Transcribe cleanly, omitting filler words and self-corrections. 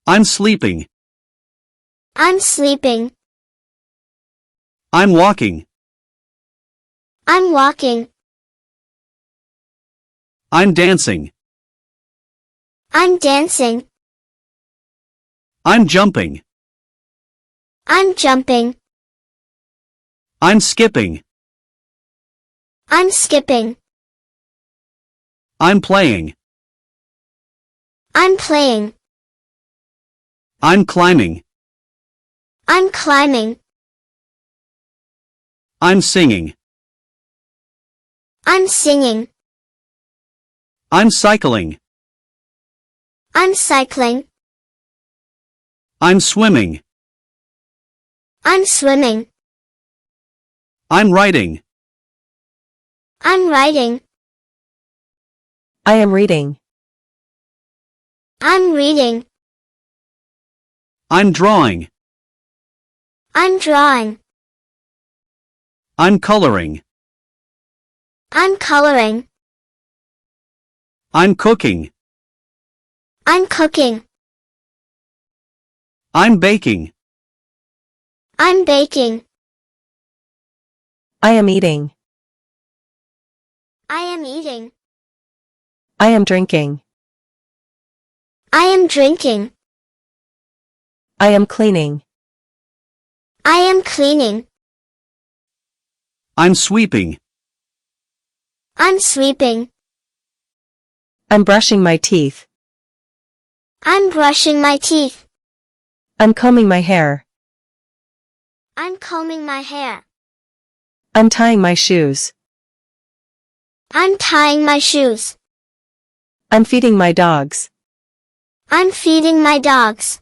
I'm sleeping. I'm sleeping. I'm walking. I'm walking. I'm dancing. I'm dancing. I'm jumping. I'm jumping. I'm skipping. I'm skipping. I'm playing. I'm playing. I'm climbing. I'm climbing. I'm singing. I'm singing. I'm cycling. I'm cycling. I'm swimming. I'm swimming. I'm writing. I'm writing. I am reading. I'm reading. I'm drawing. I'm drawing. I'm coloring. I'm coloring. I'm cooking. I'm cooking. I'm baking. I'm baking. I am eating. I am eating. I am drinking. I am drinking. I am cleaning. I am cleaning. I'm sweeping. I'm sweeping. I'm brushing my teeth. I'm brushing my teeth. I'm combing my hair. I'm combing my hair. I'm tying my shoes. I'm tying my shoes. I'm feeding my dogs. I'm feeding my dogs.